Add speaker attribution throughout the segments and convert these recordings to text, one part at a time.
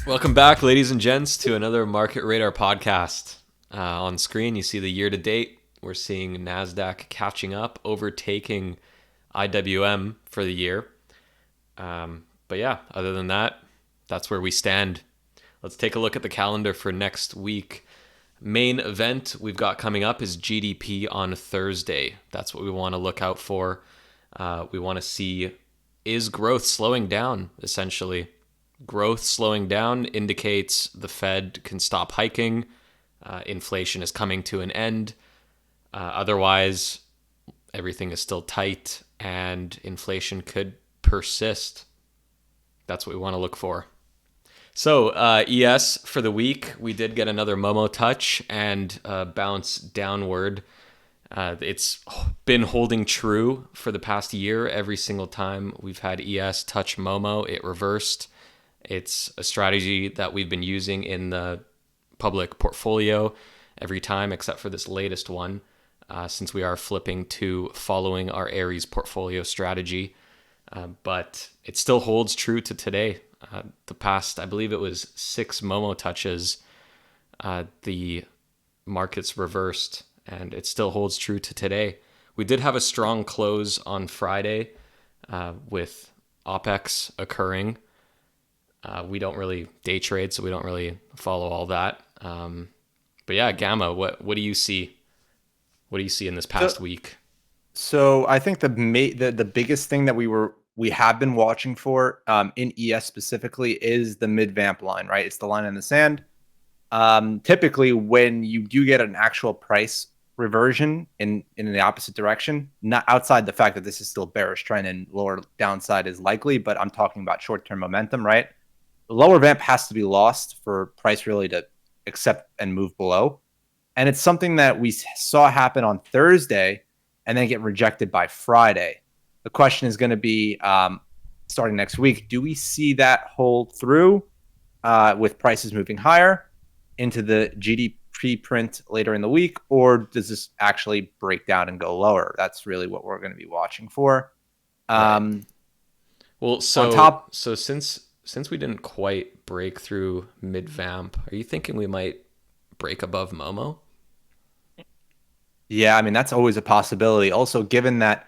Speaker 1: Welcome back, ladies and gents, to another Market Radar podcast. On screen, you see the year to date. We're seeing NASDAQ catching up, overtaking IWM for the year. But yeah, other than that, that's where we stand. Let's take a look at the calendar for next week. Main event we've got coming up is GDP on Thursday. That's what we want to look out for. We want to see, is growth slowing down, essentially? Growth slowing down indicates the Fed can stop hiking. Inflation is coming to an end. Otherwise, everything is still tight and inflation could persist. That's what we want to look for. So, ES for the week, we did get another Momo touch and bounce downward. It's been holding true for the past year. Every single time we've had ES touch Momo, it reversed. It's a strategy that we've been using in the public portfolio every time except for this latest one, since we are flipping to following our Aries portfolio strategy. But it still holds true to today. The past, I believe it was 6 Momo touches, the markets reversed, and it still holds true to today. We did have a strong close on Friday with OPEX occurring. We don't really day trade, so we don't really follow all that. But yeah, Gamma, what do you see? What do you see in this past week?
Speaker 2: So I think the biggest thing that we have been watching for in ES specifically is the mid vamp line, right? It's the line in the sand. Typically, when you do get an actual price reversion in the opposite direction, not outside the fact that this is still bearish trend and lower downside is likely, but I'm talking about short-term momentum, right? The lower vamp has to be lost for price really to accept and move below. And it's something that we saw happen on Thursday and then get rejected by Friday. The question is going to be starting next week, do we see that hold through with prices moving higher into the GDP print later in the week, or does this actually break down and go lower? That's really what we're going to be watching for.
Speaker 1: Right. Well,
Speaker 2: On top,
Speaker 1: so since we didn't quite break through mid vamp, are you thinking we might break above Momo?
Speaker 2: yeah, I mean, that's always a possibility. Also, given that,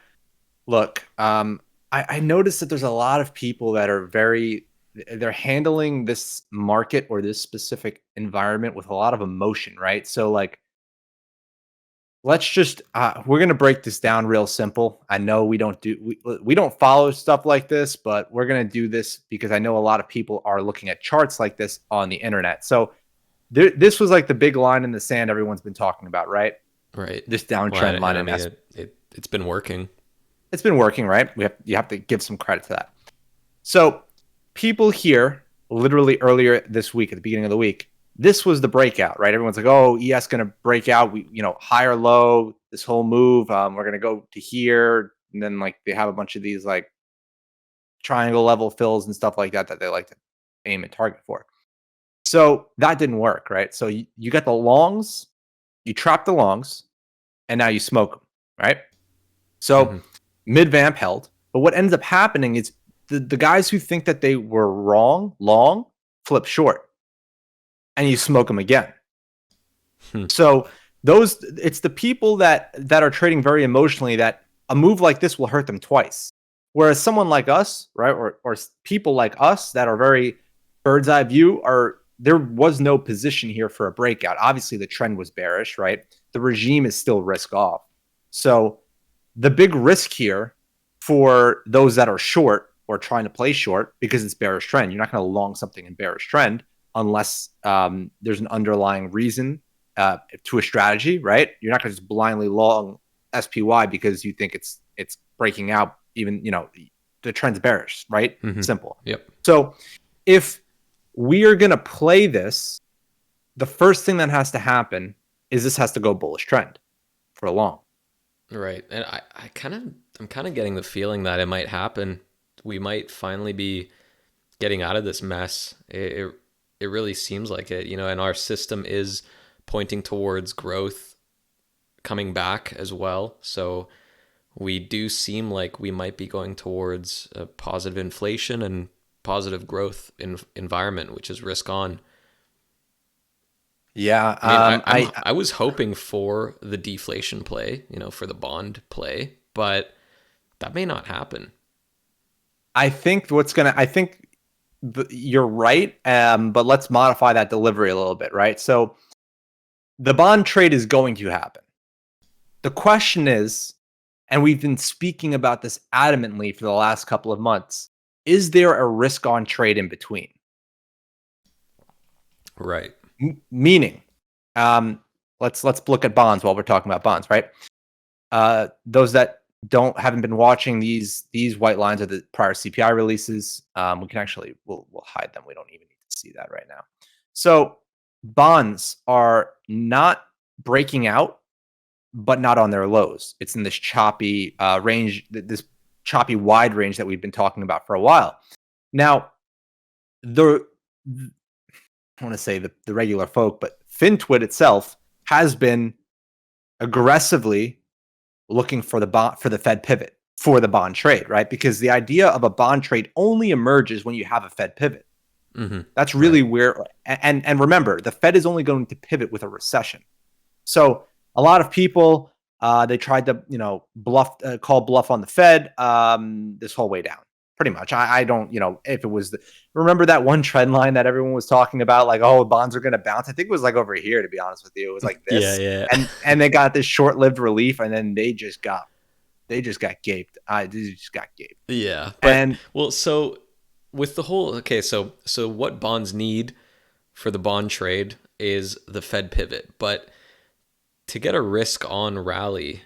Speaker 2: look, I noticed that there's a lot of people that are they're handling this market or this specific environment with a lot of emotion, right? So, like, let's just we're gonna break this down real simple. I know we don't follow stuff like this, but we're gonna do this because I know a lot of people are looking at charts like this on the internet. So this was like the big line in the sand everyone's been talking about, right?
Speaker 1: Right.
Speaker 2: This
Speaker 1: Well,
Speaker 2: downtrend line
Speaker 1: and I
Speaker 2: in
Speaker 1: mean,
Speaker 2: S.
Speaker 1: it's been working.
Speaker 2: It's been working, right? You have to give some credit to that. So people here, literally earlier this week, at the beginning of the week, this was the breakout, right? Everyone's like, "Oh, ES going to break out. Higher low. This whole move. We're going to go to here." And then like they have a bunch of these like triangle level fills and stuff like that they like to aim and target for. So that didn't work, right? So you got the longs, you trap the longs, and now you smoke them, right? So
Speaker 1: Mm-hmm.
Speaker 2: mid vamp held, but what ends up happening is the guys who think that they were wrong, long, flip short, and you smoke them again.
Speaker 1: Hmm.
Speaker 2: So it's the people that are trading very emotionally that a move like this will hurt them twice. Whereas someone like us, right, or people like us that are very bird's eye view, are there was no position here for a breakout. Obviously, the trend was bearish, right? The regime is still risk off. So the big risk here for those that are short or trying to play short because it's bearish trend. You're not going to long something in bearish trend unless there's an underlying reason to a strategy, right? You're not going to just blindly long SPY because you think it's breaking out. Even the trend's bearish, right?
Speaker 1: Mm-hmm.
Speaker 2: Simple.
Speaker 1: Yep.
Speaker 2: So if we are going to play this, the first thing that has to happen is this has to go bullish trend for a long.
Speaker 1: Right. And I'm kind of getting the feeling that it might happen. We might finally be getting out of this mess. It really seems like it, and our system is pointing towards growth coming back as well. So we do seem like we might be going towards a positive inflation and positive growth environment, which is risk on.
Speaker 2: Yeah.
Speaker 1: I mean, I was hoping for the deflation play, for the bond play, but that may not happen.
Speaker 2: I think you're right. But let's modify that delivery a little bit, right? So the bond trade is going to happen. The question is, and we've been speaking about this adamantly for the last couple of months, is there a risk on trade in between?
Speaker 1: Right.
Speaker 2: Meaning, let's look at bonds while we're talking about bonds, right? Those that haven't been watching, these white lines are the prior CPI releases. We can actually we'll hide them. We don't even need to see that right now. So bonds are not breaking out, but not on their lows. It's in this choppy range, this choppy wide range that we've been talking about for a while. Now, I want to say the regular folk, but FinTwit itself has been aggressively looking for the Fed pivot for the bond trade, right? Because the idea of a bond trade only emerges when you have a Fed pivot.
Speaker 1: Mm-hmm.
Speaker 2: That's really where, and remember, the Fed is only going to pivot with a recession. So a lot of people they tried to call bluff on the Fed this whole way down. Pretty much. I don't, if it was remember that one trend line that everyone was talking about, like, oh, bonds are going to bounce. I think it was like over here, to be honest with you. It was like this.
Speaker 1: Yeah.
Speaker 2: And they got this short-lived relief, and then they just got gaped. They just got gaped.
Speaker 1: Yeah. But,
Speaker 2: And
Speaker 1: well, so with the whole, okay, so what bonds need for the bond trade is the Fed pivot. But to get a risk on rally,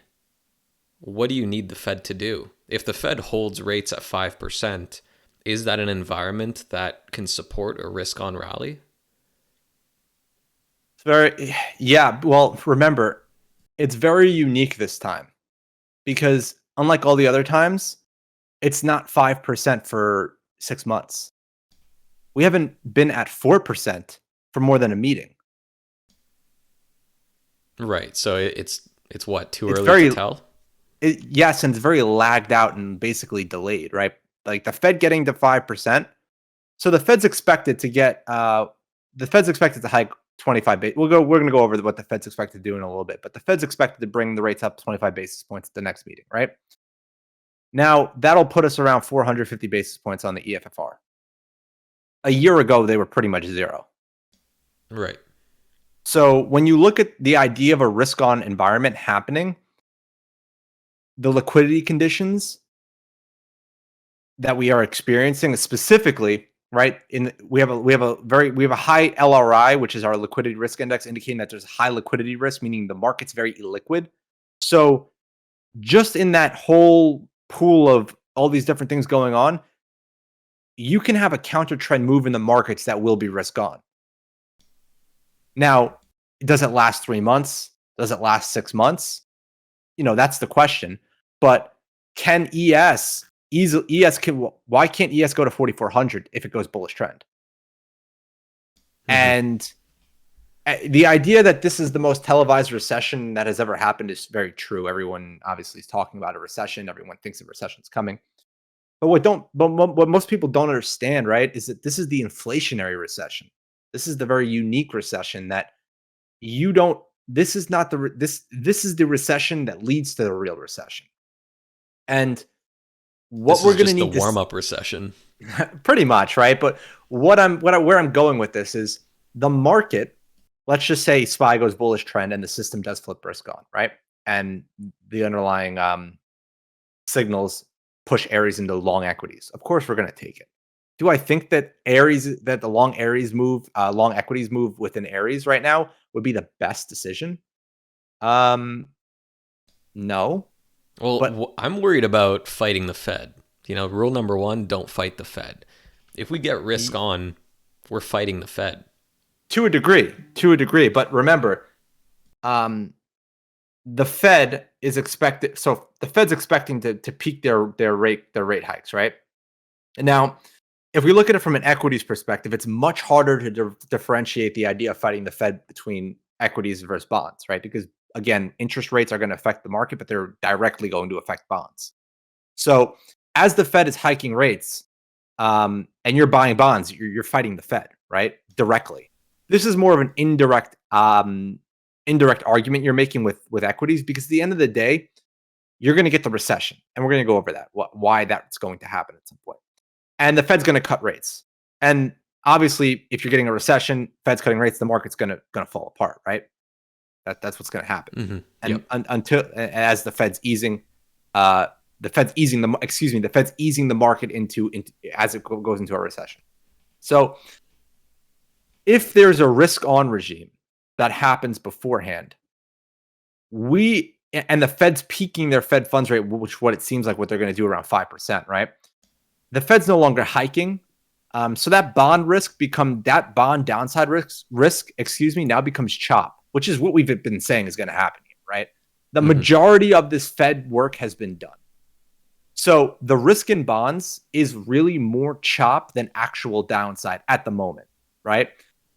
Speaker 1: what do you need the Fed to do? If the Fed holds rates at 5%, is that an environment that can support a risk on rally?
Speaker 2: yeah. Well, remember, it's very unique this time because unlike all the other times, it's not 5% for 6 months. We haven't been at 4% for more than a meeting.
Speaker 1: Right. So it's what, too
Speaker 2: It's
Speaker 1: early to
Speaker 2: very
Speaker 1: tell?
Speaker 2: yes, and it's very lagged out and basically delayed, right? Like the Fed getting to 5%. So the Fed's expected to hike 25 basis. We're going to go over what the Fed's expected to do in a little bit, but the Fed's expected to bring the rates up 25 basis points at the next meeting, right? Now, that'll put us around 450 basis points on the EFFR. A year ago, they were pretty much zero.
Speaker 1: Right.
Speaker 2: So when you look at the idea of a risk-on environment happening, the liquidity conditions that we are experiencing specifically, right? We have a high LRI, which is our liquidity risk index, indicating that there's high liquidity risk, meaning the market's very illiquid. So just in that whole pool of all these different things going on, you can have a counter trend move in the markets that will be risk on. Now, does it last 3 months? Does it last 6 months? That's the question. But can why can't ES go to 4,400 if it goes bullish trend?
Speaker 1: Mm-hmm.
Speaker 2: And the idea that this is the most televised recession that has ever happened is very true. Everyone obviously is talking about a recession. Everyone thinks a recession is coming. But what most people don't understand, right, is that this is the inflationary recession. This is the very unique recession that this is not this is the recession that leads to the real recession. And what
Speaker 1: This
Speaker 2: we're
Speaker 1: is
Speaker 2: going to
Speaker 1: just the
Speaker 2: need
Speaker 1: warm-up recession.
Speaker 2: pretty much, right? But where I'm going with this is the market. Let's just say SPY goes bullish trend and the system does flip risk on, right? And the underlying signals push Aries into long equities. Of course, we're going to take it. Do I think that the long equities move within Aries right now would be the best decision? No.
Speaker 1: Well,
Speaker 2: But
Speaker 1: I'm worried about fighting the Fed. Rule number 1, don't fight the Fed. If we get risk on, we're fighting the Fed.
Speaker 2: To a degree. But remember, the Fed is expected. So the Fed's expecting to peak their rate hikes, right? And now, if we look at it from an equities perspective, it's much harder to differentiate the idea of fighting the Fed between equities versus bonds, right? Because again, interest rates are going to affect the market, but they're directly going to affect bonds. So as the Fed is hiking rates, and you're buying bonds, you're fighting the Fed, right? Directly. This is more of an indirect argument you're making with equities, because at the end of the day, you're going to get the recession, and we're going to go over that, why that's going to happen at some point. And the Fed's going to cut rates. And obviously, if you're getting a recession, Fed's cutting rates, the market's going to fall apart, right? That's what's going to happen.
Speaker 1: Mm-hmm.
Speaker 2: And
Speaker 1: Yep.
Speaker 2: until as the Fed's easing, the Fed's easing the market into as it goes into a recession. So if there's a risk on regime that happens beforehand, and the Fed's peaking their Fed funds rate, which what it seems like what they're going to do around 5%, right? The Fed's no longer hiking. So that bond downside risk, now becomes chop, which is what we've been saying is going to happen here, right? The majority of this Fed work has been done. So the risk in bonds is really more chop than actual downside at the moment, right?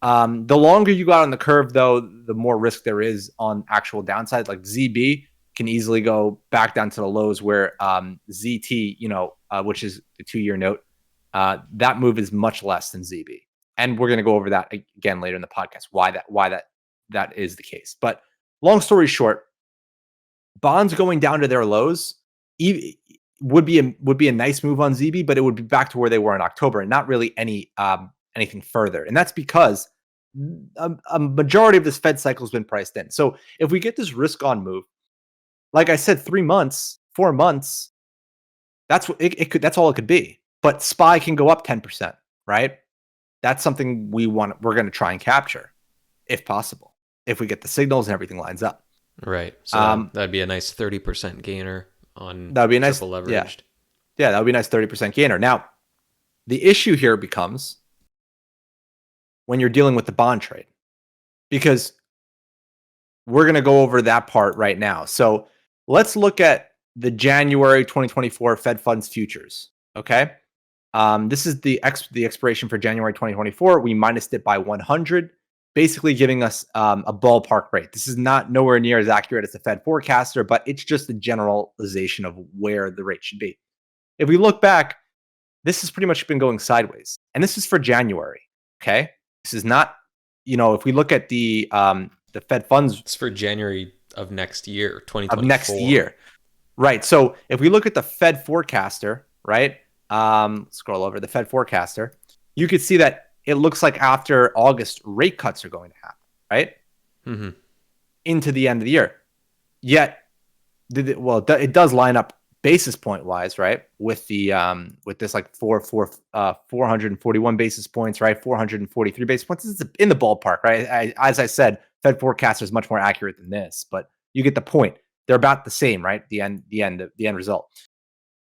Speaker 2: The longer you go out on the curve, though, the more risk there is on actual downside. Like ZB can easily go back down to the lows where ZT, which is the 2-year note, that move is much less than ZB. And we're going to go over that again later in the podcast, why that is the case. But long story short, bonds going down to their lows would be a nice move on ZB, but it would be back to where they were in October and not really anything further. And that's because a majority of this Fed cycle has been priced in. So if we get this risk on move, like I said, 3 months, 4 months, that's what it could. That's all it could be. But SPY can go up 10%, right? That's something we're going to try and capture, if possible, if we get the signals and everything lines up.
Speaker 1: Right. So that'd be a nice 30% gainer on
Speaker 2: that would be a nice,
Speaker 1: triple leveraged.
Speaker 2: Yeah, that would be a nice 30% gainer. Now, the issue here becomes when you're dealing with the bond trade, because we're going to go over that part right now. So let's look at the January 2024 Fed funds futures. Okay. This is the expiration for January 2024. We minused it by 100, basically giving us a ballpark rate. This is nowhere near as accurate as the Fed forecaster, but it's just a generalization of where the rate should be. If we look back, this has pretty much been going sideways, and this is for January. Okay, this is not, if we look at the Fed funds,
Speaker 1: it's for January of next year, 2024.
Speaker 2: Of next year, right? So if we look at the Fed forecaster, right? Scroll over the Fed forecaster, you could see that it looks like after August, rate cuts are going to happen, right?
Speaker 1: Mm-hmm.
Speaker 2: Into the end of the year. Yet, it does line up basis point wise, right? With the with this like 441 basis points, right? 443 basis points. This is in the ballpark, right? As I said, Fed forecaster is much more accurate than this, but you get the point. They're about the same, right? The end result.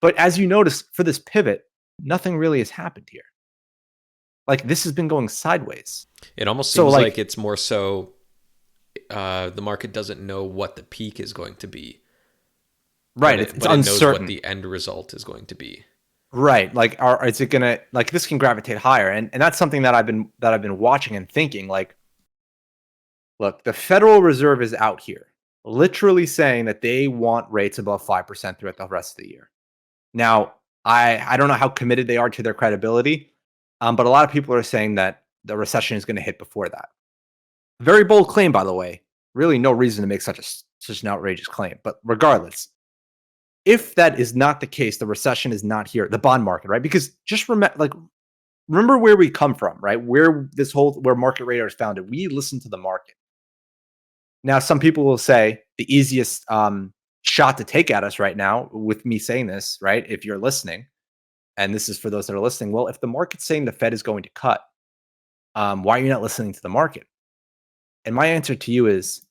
Speaker 2: But as you notice, for this pivot, nothing really has happened here. Like, this has been going sideways.
Speaker 1: It almost seems like it's more so the market doesn't know what the peak is going to be.
Speaker 2: Right. It's uncertain. It knows what
Speaker 1: the end result is going to be.
Speaker 2: Right. Like, is it going to, like, this can gravitate higher. And that's something that I've been watching and thinking, like, look, the Federal Reserve is out here literally saying that they want rates above 5% throughout the rest of the year. Now, I don't know how committed they are to their credibility, but a lot of people are saying that the recession is going to hit before that. Very bold claim, by the way. Really no reason to make such an outrageous claim. But regardless, if that is not the case, the recession is not here, the bond market, right? Because just remember where we come from, right? Where Market Radar is founded. We listen to the market. Now, some people will say the easiest shot to take at us right now with me saying this, right? If you're listening, and this is for those that are listening, well, if the market's saying the Fed is going to cut, why are you not listening to the market? And my answer to you is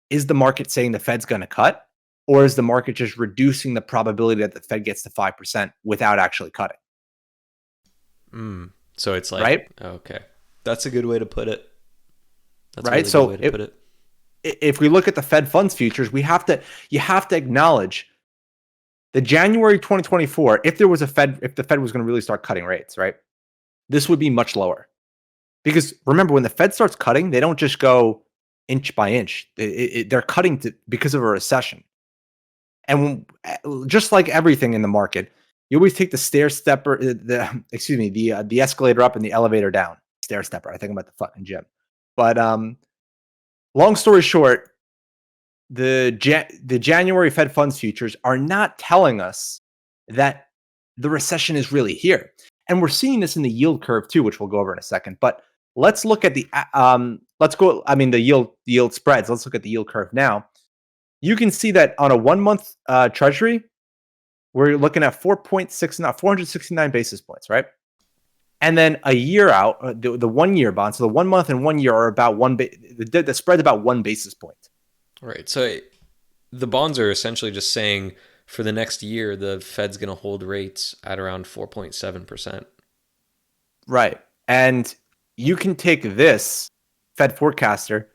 Speaker 2: the market saying the Fed's going to cut, or is the market just reducing the probability that the Fed gets to 5% without actually cutting?
Speaker 1: So it's like,
Speaker 2: right?
Speaker 1: Okay, that's a good way to put it.
Speaker 2: That's right. So if we look at the Fed funds futures, you have to acknowledge the January 2024. If the Fed was going to really start cutting rates, right, this would be much lower. Because remember, when the Fed starts cutting, they don't just go inch by inch. They're cutting because of a recession. And just like everything in the market, You always take the stair stepper, the escalator up and the elevator down. Stair stepper. I think I'm at the fucking gym. But long story short, the January Fed funds futures are not telling us that the recession is really here. And we're seeing this in the yield curve too, which we'll go over in a second. But let's look at the yield spreads. Let's look at the yield curve now. You can see that on a 1 month treasury, we're looking at 469 basis points, right? And then a year out, the 1 year bond, so the 1 month and 1 year are about the spread's about 1 basis point.
Speaker 1: Right. So the bonds are essentially just saying for the next year, the Fed's going to hold rates at around 4.7%.
Speaker 2: Right. And you can take this Fed forecaster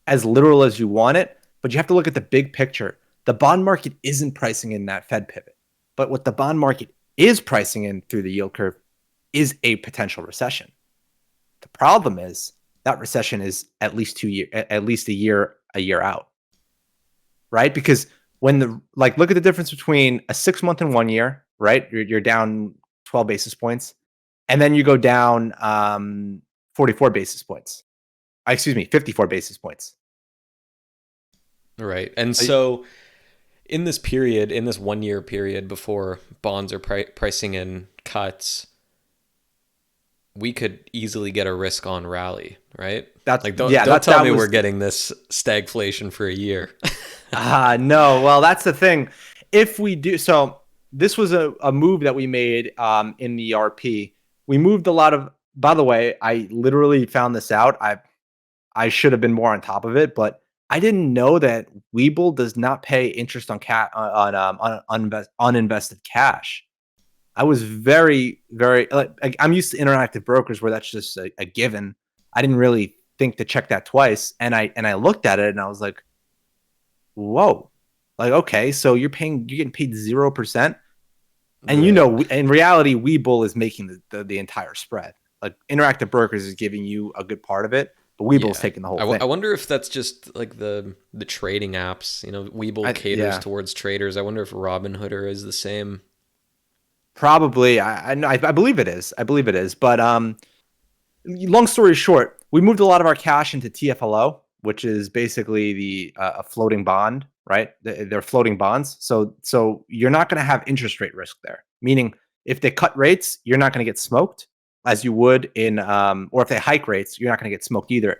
Speaker 2: as literal as you want it, but you have to look at the big picture. The bond market isn't pricing in that Fed pivot. But what the bond market is pricing in through the yield curve is a potential recession. The problem is that recession is at least a year out. Right? Because look at the difference between a 6 month and 1 year, right? You're down 12 basis points, and then you go down 44 basis points. 54 basis points.
Speaker 1: Right. And so in this period, in this 1 year period before bonds are pricing in cuts, we could easily get a risk on rally, right? Don't tell me we're getting this stagflation for a year.
Speaker 2: No. Well, that's the thing. If we do, so this was a move that we made in the RP. We moved a lot of. By the way, I literally found this out. I should have been more on top of it, but I didn't know that Webull does not pay interest on uninvested cash. I was very, very. I'm used to interactive brokers where that's just a given. I didn't really think to check that twice, and I looked at it and I was like, whoa, like, okay, so you're getting paid 0%, and right. In reality, Webull is making the entire spread. Like, interactive brokers is giving you a good part of it, but Webull is taking the whole thing.
Speaker 1: I wonder if that's just like the trading apps. Webull caters towards traders. I wonder if Robinhooder is the same.
Speaker 2: Probably. I believe it is. But long story short, we moved a lot of our cash into TFLO, which is basically a floating bond, right? They're floating bonds. So you're not going to have interest rate risk there. Meaning, if they cut rates, you're not going to get smoked as you would or if they hike rates, you're not going to get smoked either.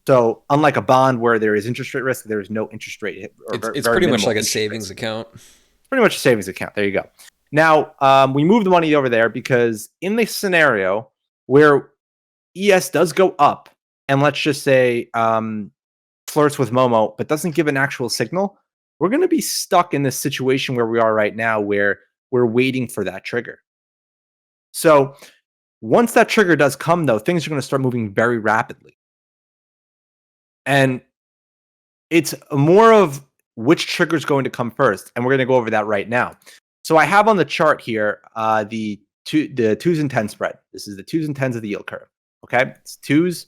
Speaker 2: So unlike a bond where there is interest rate risk, there is no interest rate.
Speaker 1: It's pretty much like a savings account.
Speaker 2: Pretty much a savings account. There you go. Now, we move the money over there because in the scenario where ES does go up, and let's just say flirts with Momo, but doesn't give an actual signal, we're going to be stuck in this situation where we are right now, where we're waiting for that trigger. So once that trigger does come, though, things are going to start moving very rapidly. And it's more of which trigger is going to come first, and we're going to go over that right now. So I have on the chart here the 2s and 10s spread. This is the 2s and 10s of the yield curve. Okay, it's 2s.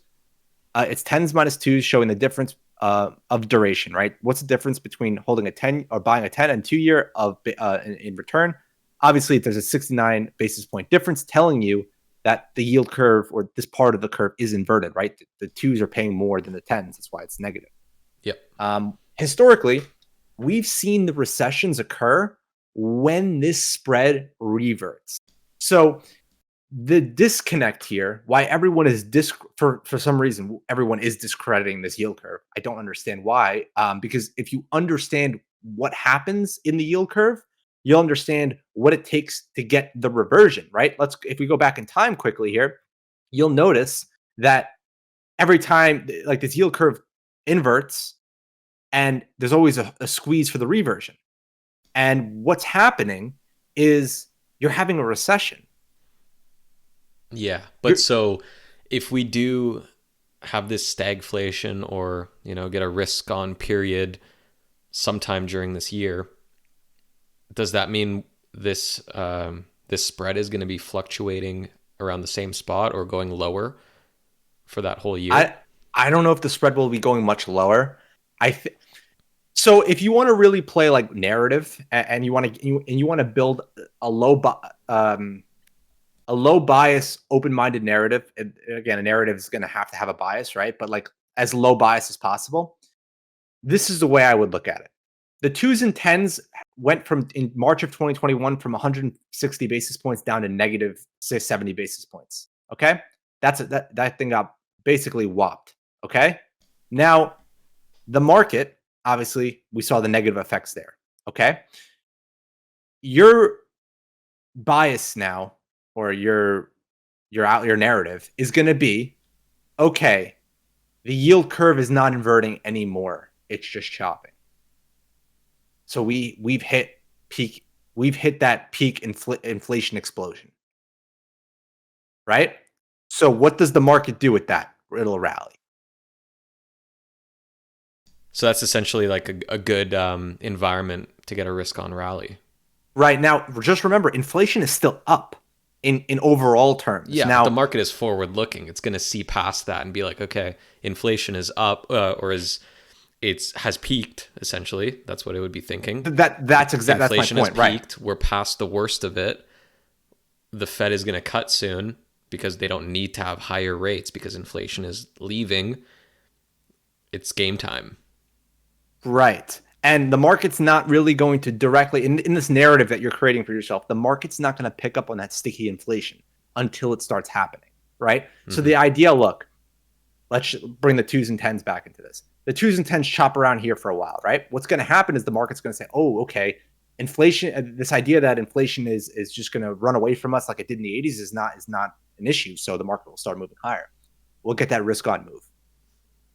Speaker 2: It's 10s minus 2s showing the difference of duration, right? What's the difference between holding a 10 or buying a 10 and 2 year in return? Obviously, there's a 69 basis point difference telling you that the yield curve or this part of the curve is inverted, right? The 2s are paying more than the 10s. That's why it's negative.
Speaker 1: Yep.
Speaker 2: Historically, we've seen the recessions occur when this spread reverts. So the disconnect here, why everyone is for some reason, everyone is discrediting this yield curve. I don't understand why. Because if you understand what happens in the yield curve, you'll understand what it takes to get the reversion, right? If we go back in time quickly here, you'll notice that every time like this yield curve inverts, and there's always a squeeze for the reversion. And what's happening is you're having a recession.
Speaker 1: Yeah, but so if we do have this stagflation or, get a risk on period sometime during this year, does that mean this spread is going to be fluctuating around the same spot or going lower for that whole year?
Speaker 2: I don't know if the spread will be going much lower. So if you want to really play like narrative and you want to build a a low bias, open-minded narrative. And again, a narrative is going to have a bias, right? But like as low bias as possible. This is the way I would look at it. The twos and tens went from in March of 2021 from 160 basis points down to negative 70 basis points. Okay, that thing got basically whopped. Okay, now the market, obviously, we saw the negative effects there. Okay, your bias now, or your narrative is going to be, okay, the yield curve is not inverting anymore. It's just chopping. So we've hit that peak inflation explosion, right? So what does the market do with that? It'll rally.
Speaker 1: So that's essentially like a good environment to get a risk on rally.
Speaker 2: Right now, just remember, inflation is still up in overall terms.
Speaker 1: Yeah,
Speaker 2: now
Speaker 1: but the market is forward looking. It's going to see past that and be like, okay, inflation is up or has peaked. Essentially, that's what it would be thinking.
Speaker 2: that's exactly
Speaker 1: Inflation
Speaker 2: that's my point.
Speaker 1: Has peaked.
Speaker 2: Right.
Speaker 1: We're past the worst of it. The Fed is going to cut soon because they don't need to have higher rates because inflation is leaving. It's game time.
Speaker 2: Right. And the market's not really going to directly, in this narrative that you're creating for yourself, the market's not going to pick up on that sticky inflation until it starts happening, right? Mm-hmm. So the idea, look, let's bring the twos and tens back into this. The twos and tens chop around here for a while, right? What's going to happen is the market's going to say, oh, okay, inflation, this idea that inflation is just going to run away from us like it did in the 80s is not an issue. So the market will start moving higher. We'll get that risk on move.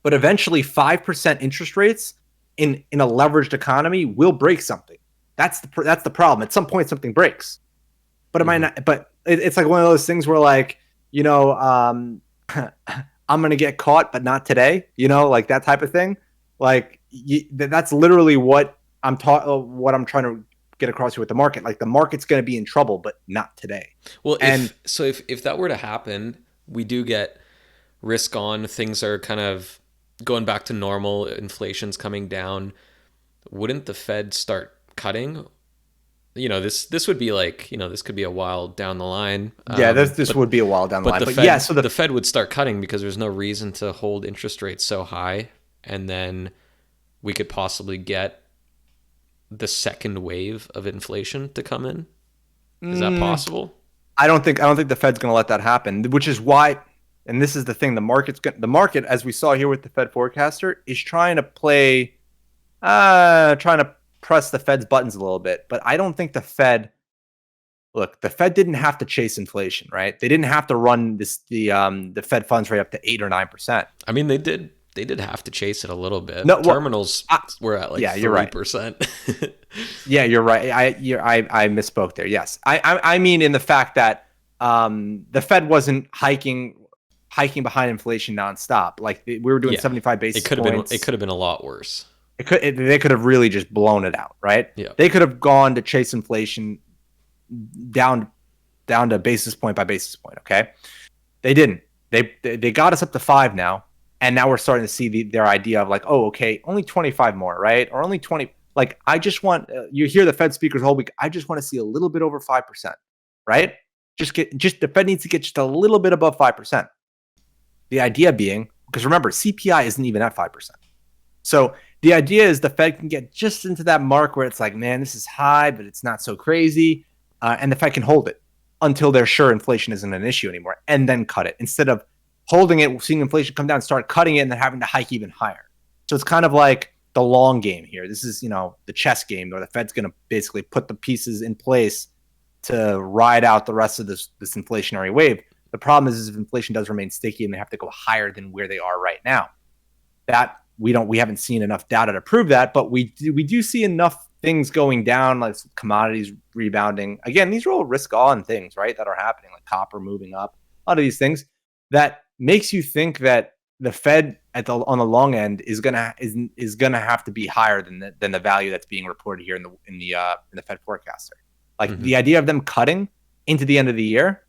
Speaker 2: But eventually 5% interest rates in a leveraged economy will break something. That's the problem. At some point, something breaks. But it might not. But it's like one of those things where, like, you know, I'm gonna get caught, but not today. You know, like that type of thing. Like that's literally what I'm trying to get across here with the market. Like the market's gonna be in trouble, but not today.
Speaker 1: Well, if that were to happen, we do get risk on. Things are kind of going back to normal, inflation's coming down. Wouldn't the Fed start cutting? You know, this would be like, you know, this could be a while down the line.
Speaker 2: Yeah, this would be a while down the line.
Speaker 1: But Fed, yeah, so the Fed would start cutting because there's no reason to hold interest rates so high, and then we could possibly get the second wave of inflation to come in. Is that possible?
Speaker 2: I don't think the Fed's going to let that happen, which is why. And this is the thing: the market, as we saw here with the Fed forecaster, is trying to press the Fed's buttons a little bit. But I don't think the Fed didn't have to chase inflation, right? They didn't have to run the Fed funds rate up to 8 or 9%.
Speaker 1: I mean, they did have to chase it a little bit.
Speaker 2: No,
Speaker 1: terminals were at like 3%.
Speaker 2: Right. Yeah, you're right. I misspoke there. Yes, I mean in the fact that the Fed wasn't hiking behind inflation nonstop. Like we were doing 75 basis points.
Speaker 1: It could have been a lot worse.
Speaker 2: They could have really just blown it out, right?
Speaker 1: Yeah.
Speaker 2: They could have gone to chase inflation down to basis point by basis point. Okay, they didn't. They got us up to 5 now, and now we're starting to see their idea of like, oh, okay, only 25 more, right? Or only 20. Like I just want you hear the Fed speakers whole week. I just want to see a little bit over 5%, right? Just the Fed needs to get just a little bit above 5%. The idea being, because remember, CPI isn't even at 5%. So the idea is the Fed can get just into that mark where it's like, man, this is high, but it's not so crazy. And the Fed can hold it until they're sure inflation isn't an issue anymore, and then cut it. Instead of holding it, seeing inflation come down, start cutting it, and then having to hike even higher. So it's kind of like the long game here. This is, the chess game where the Fed's going to basically put the pieces in place to ride out the rest of this inflationary wave. The problem is if inflation does remain sticky and they have to go higher than where they are right now. That we haven't seen enough data to prove that, but we do see enough things going down, like commodities rebounding. Again, these are all risk on things, right, that are happening, like copper moving up, a lot of these things that makes you think that the Fed on the long end is gonna have to be higher than the value that's being reported here in the Fed forecaster. Like the idea of them cutting into the end of the year.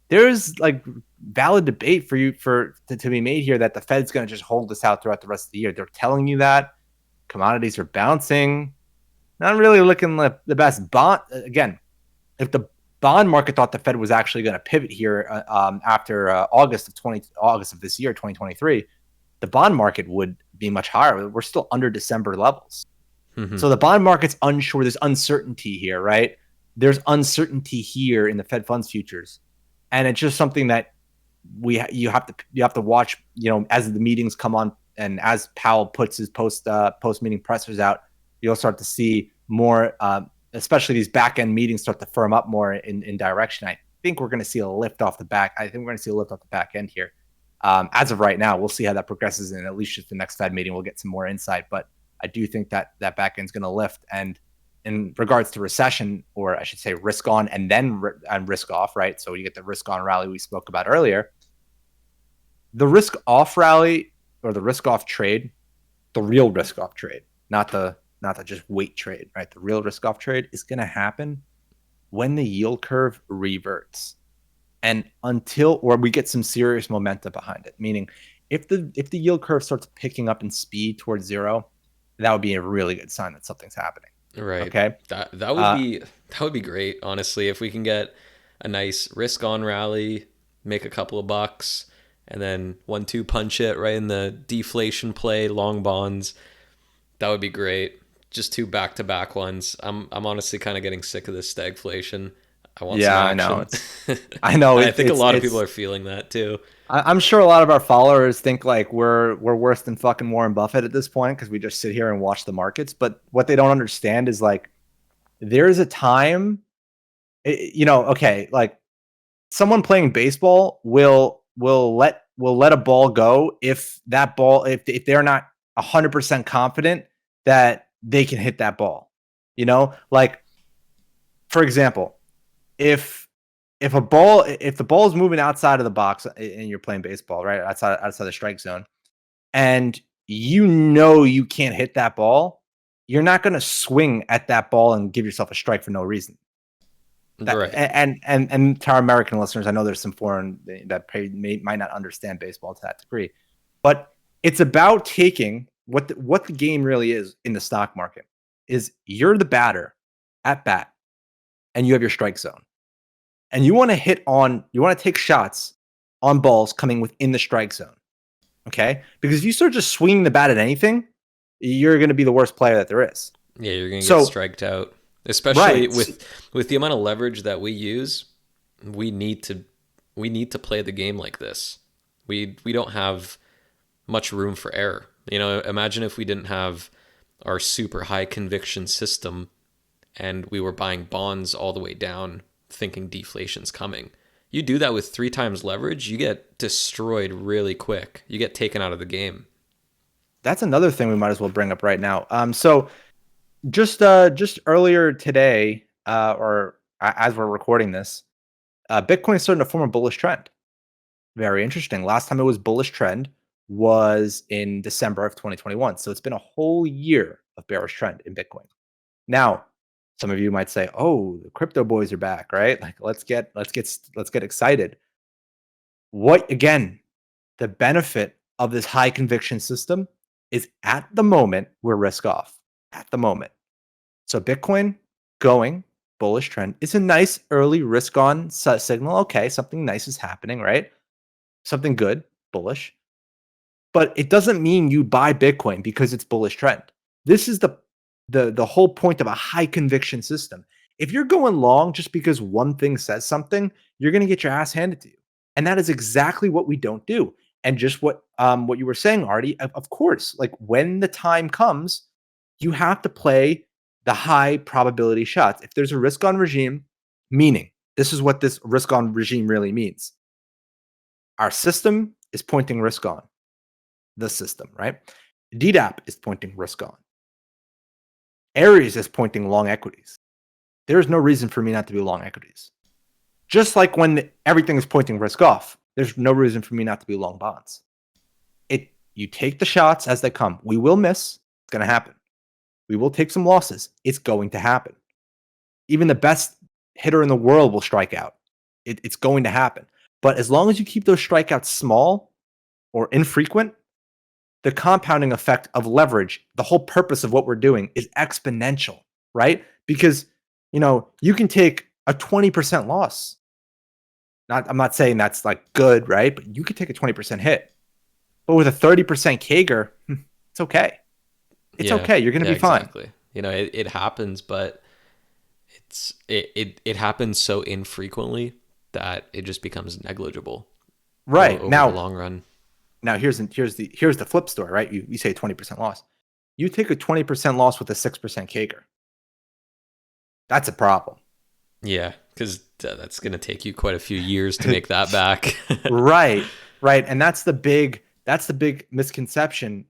Speaker 2: There's like valid debate to be made here that the Fed's going to just hold this out throughout the rest of the year. They're telling you that commodities are bouncing. not really looking the best. Bond again. If the bond market thought the Fed was actually going to pivot here after August of this year, 2023, the bond market would be much higher. We're still under December levels.
Speaker 1: Hmm.
Speaker 2: So the bond market's unsure. There's uncertainty here, right? There's uncertainty here in the Fed funds futures, and it's just something that you have to watch. As the meetings come on, and as Powell puts his post meeting pressers out, you'll start to see more, especially these back end meetings start to firm up more in direction. I think we're going to see a lift off the back. I think we're going to see a lift off the back end here. As of right now, we'll see how that progresses, and at least just the next Fed meeting, we'll get some more insight. But I do think that back end's going to lift. And in regards to recession, or I should say risk on and then risk off, right? So you get the risk on rally we spoke about earlier. The risk off rally, or the risk off trade, the real risk off trade, not the just weight trade, right? The real risk off trade is going to happen when the yield curve reverts, and until, or we get some serious momentum behind it. Meaning, if the yield curve starts picking up in speed towards zero, that would be a really good sign that something's happening.
Speaker 1: Right.
Speaker 2: Okay.
Speaker 1: That would be great, honestly, if we can get a nice risk on rally, make a couple of bucks, and then 1-2 punch it right in the deflation play, long bonds. That would be great. Just two back to back ones. I'm honestly kind of getting sick of this stagflation. I want some
Speaker 2: Yeah, I know.
Speaker 1: action.
Speaker 2: I know.
Speaker 1: I think a lot of people are feeling that too.
Speaker 2: I'm sure a lot of our followers think like we're worse than fucking Warren Buffett at this point because we just sit here and watch the markets. But what they don't understand is like there's a time, okay, like someone playing baseball will let a ball go if if they're not 100% confident that they can hit that ball. Like for example, if if the ball is moving outside of the box and you're playing baseball, right, outside the strike zone, and you can't hit that ball, you're not going to swing at that ball and give yourself a strike for no reason.
Speaker 1: Right.
Speaker 2: And to our American listeners, I know there's some foreign that might not understand baseball to that degree, but it's about taking what the game really is in the stock market. Is you're the batter at bat, and you have your strike zone, and you want to take shots on balls coming within the strike zone. Okay, because if you start just swinging the bat at anything, you're going to be the worst player that there is.
Speaker 1: Yeah, you're gonna get
Speaker 2: So
Speaker 1: striked out, especially
Speaker 2: right,
Speaker 1: with the amount of leverage that we use. We need to play the game like this. We don't have much room for error. Imagine if we didn't have our super high conviction system and we were buying bonds all the way down, thinking deflation's coming. You do that with 3 times leverage, you get destroyed really quick. You get taken out of the game.
Speaker 2: that's another thing we might as well bring up right now. So just earlier today, or as we're recording this, Bitcoin is starting to form a bullish trend. Very interesting. Last time it was bullish trend was in December of 2021. So it's been a whole year of bearish trend in Bitcoin. Now, some of you might say, "Oh, the crypto boys are back, right? Like let's get excited." What again? The benefit of this high conviction system is at the moment we're risk off. At the moment. So Bitcoin going bullish trend is a nice early risk on signal. Okay, something nice is happening, right? Something good, bullish. But it doesn't mean you buy Bitcoin because it's bullish trend. This is the whole point of a high conviction system. If you're going long just because one thing says something, you're going to get your ass handed to you. And that is exactly what we don't do. And just what you were saying, Artie, of course, like when the time comes, you have to play the high probability shots. If there's a risk on regime, meaning this is what this risk on regime really means. Our system is pointing risk on the system, right? DDAP is pointing risk on. Aries is pointing long equities. There's no reason for me not to be long equities. Just like when everything is pointing risk off, there's no reason for me not to be long bonds. You take the shots as they come. We will miss. It's going to happen. We will take some losses. It's going to happen. Even the best hitter in the world will strike out. It's going to happen. But as long as you keep those strikeouts small or infrequent, the compounding effect of leverage, the whole purpose of what we're doing is exponential, right? Because, you can take a 20% loss. I'm not saying that's like good, right? But you could take a 20% hit. But with a 30% CAGR, it's okay. It's
Speaker 1: Yeah,
Speaker 2: okay. You're going to
Speaker 1: yeah,
Speaker 2: be fine.
Speaker 1: exactly. It happens, but it happens so infrequently that it just becomes negligible
Speaker 2: Right.
Speaker 1: over the long run.
Speaker 2: Now here's the flip story, right? You say 20% loss. You take a 20% loss with a 6% CAGR. That's a problem.
Speaker 1: Yeah, because that's going to take you quite a few years to make that back.
Speaker 2: Right. Right. And that's the big misconception.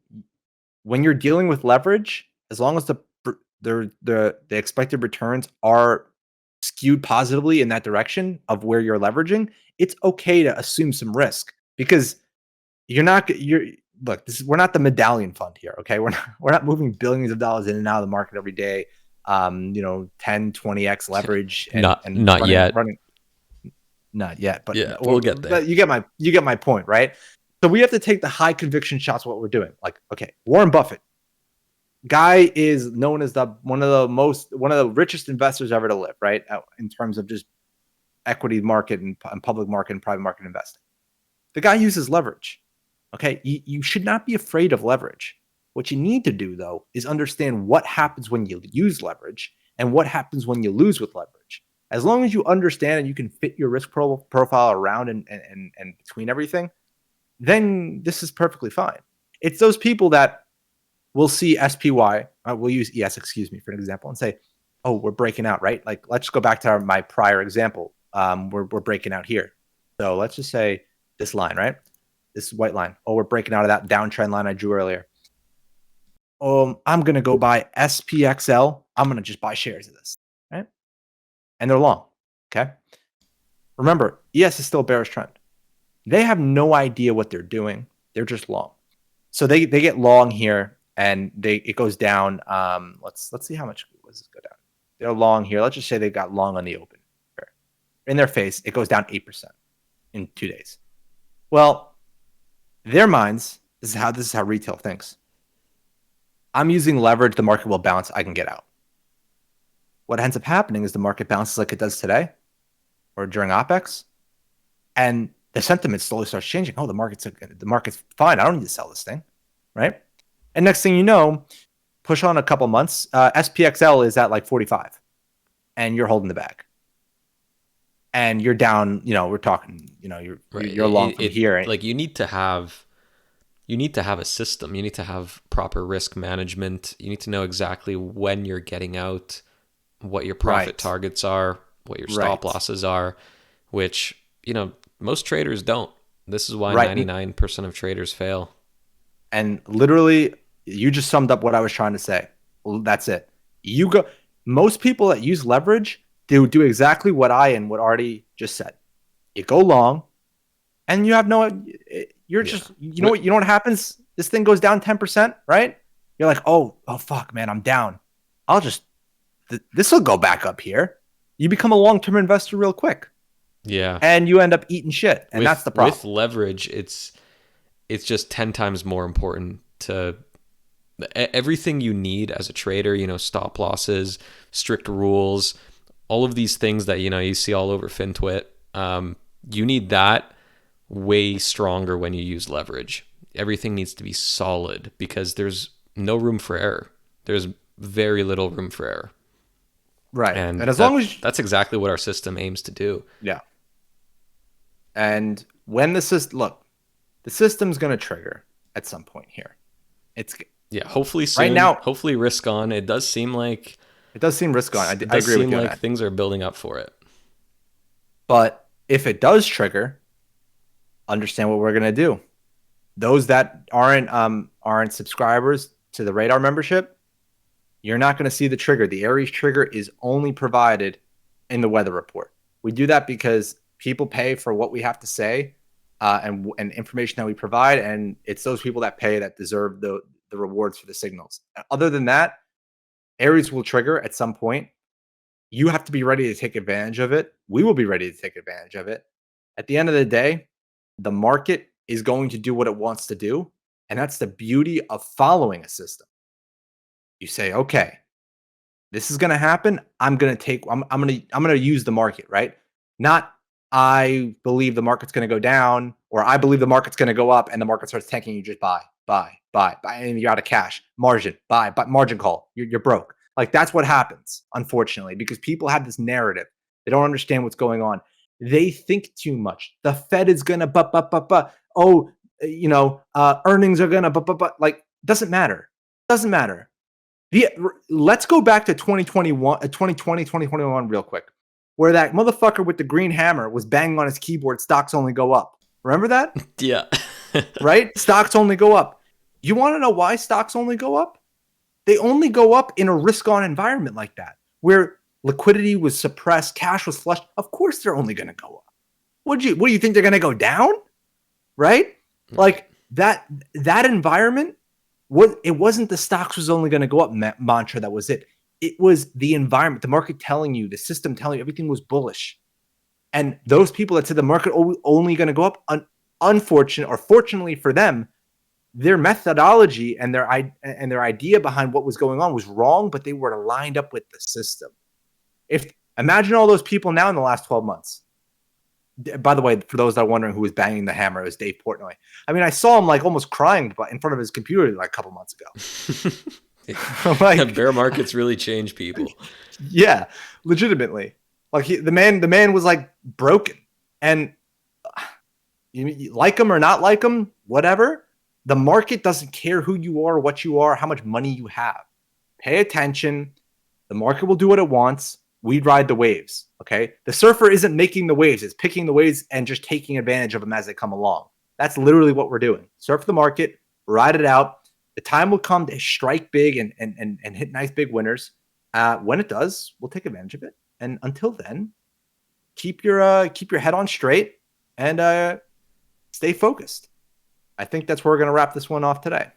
Speaker 2: When you're dealing with leverage, as long as the expected returns are skewed positively in that direction of where you're leveraging, it's okay to assume some risk because you're look, we're not the medallion fund here, okay? We're not moving billions of dollars in and out of the market every day. 10, 20x leverage and
Speaker 1: Not
Speaker 2: running
Speaker 1: yet.
Speaker 2: running not yet, but
Speaker 1: Yeah, we'll get there.
Speaker 2: but you get my point, right? So we have to take the high conviction shots what we're doing. Like, okay, Warren Buffett, guy is known as one of the richest investors ever to live, right? In terms of just equity market and public market and private market investing. The guy uses leverage. Okay. You should not be afraid of leverage. What you need to do, though, is understand what happens when you use leverage and what happens when you lose with leverage. As long as you understand and you can fit your risk profile around and between everything, then this is perfectly fine. It's those people that will see SPY, we'll use ES, excuse me, for an example, and say, oh, we're breaking out, right? Like, let's go back to my prior example. We're breaking out here. So let's just say this line, right? This white line. Oh, we're breaking out of that downtrend line I drew earlier. I'm going to go buy SPXL. I'm going to just buy shares of this, right? And they're long, okay? Remember, ES is still a bearish trend. They have no idea what they're doing. They're just long. So they get long here and it goes down. Let's see how much does this go down. They're long here. Let's just say they got long on the open. In their face, it goes down 8% in 2 days. Well, their minds, this is how retail thinks. I'm using leverage, the market will bounce, I can get out. What ends up happening is the market bounces like it does today or during OPEX, and the sentiment slowly starts changing. Oh, the market's fine. I don't need to sell this thing, right? And next thing you know, push on a couple months, SPXL is at like 45, and you're holding the bag, and you're down. We're talking. You're long from here.
Speaker 1: Like you need to have a system. You need to have proper risk management. You need to know exactly when you're getting out, what your profit targets are, what your stop losses are, which, most traders don't. This is why 99% of traders fail.
Speaker 2: And literally, you just summed up what I was trying to say. Well, that's it. Most people that use leverage do exactly what I and what Artie just said. You go long, and you have just, you know what happens? This thing goes down 10%, right? You're like, oh fuck, man, I'm down. This will go back up here. You become a long-term investor real quick.
Speaker 1: Yeah.
Speaker 2: And you end up eating shit. And that's the problem.
Speaker 1: With leverage, it's just 10 times more important to everything you need as a trader, stop losses, strict rules, all of these things that, you see all over FinTwit. You need that way stronger when you use leverage. Everything needs to be solid because there's no room for error. There's very little room for error.
Speaker 2: Right.
Speaker 1: And
Speaker 2: as long as
Speaker 1: that's exactly what our system aims to do.
Speaker 2: Yeah. And when the system's going to trigger at some point here.
Speaker 1: Hopefully soon.
Speaker 2: Right now,
Speaker 1: hopefully risk on. It does seem
Speaker 2: risk on. I agree with you. It does
Speaker 1: seem like things are building up for it.
Speaker 2: But if it does trigger, understand what we're going to do. Those that aren't subscribers to the Radar membership, you're not going to see the trigger. The Aries trigger is only provided in the weather report. We do that because people pay for what we have to say and information that we provide, and it's those people that pay that deserve the rewards for the signals. Other than that, Aries will trigger at some point. You have to be ready to take advantage of it. We will be ready to take advantage of it. At the end of the day, the market is going to do what it wants to do, and that's the beauty of following a system. You say, okay, this is going to happen. I'm going to use the market, right? Not I believe the market's going to go down, or I believe the market's going to go up and the market starts tanking. You just buy, and you're out of cash. Margin, buy, but margin call. You're broke. Like that's what happens, unfortunately, because people have this narrative. They don't understand what's going on. They think too much. The Fed is going to, oh, earnings are going to, like, doesn't matter. Doesn't matter. Let's go back to 2021, 2020, 2021 real quick, where that motherfucker with the green hammer was banging on his keyboard, stocks only go up. Remember that?
Speaker 1: Yeah.
Speaker 2: Right? Stocks only go up. You want to know why stocks only go up? They only go up in a risk-on environment like that, where liquidity was suppressed, cash was flushed. Of course they're only going to go up. What do you think they're going to go down? Right? Like that environment, it wasn't the stocks was only going to go up mantra that was it. It was the environment, the market telling you, the system telling you everything was bullish. And those people that said the market only going to go up, unfortunately or fortunately for them, their methodology and their idea behind what was going on was wrong, but they were lined up with the system. Imagine all those people now in the last 12 months. By the way, for those that are wondering who was banging the hammer, it was Dave Portnoy. I mean, I saw him like almost crying in front of his computer like a couple months ago.
Speaker 1: Like, bear markets really change people.
Speaker 2: Yeah, legitimately. Like the man was like broken, and you like him or not like him, whatever. The market doesn't care who you are, what you are, how much money you have. Pay attention. The market will do what it wants. We ride the waves, okay? The surfer isn't making the waves. It's picking the waves and just taking advantage of them as they come along. That's literally what we're doing. Surf the market, ride it out. The time will come to strike big and hit nice big winners. When it does, we'll take advantage of it. And until then, keep your head on straight and stay focused. I think that's where we're going to wrap this one off today.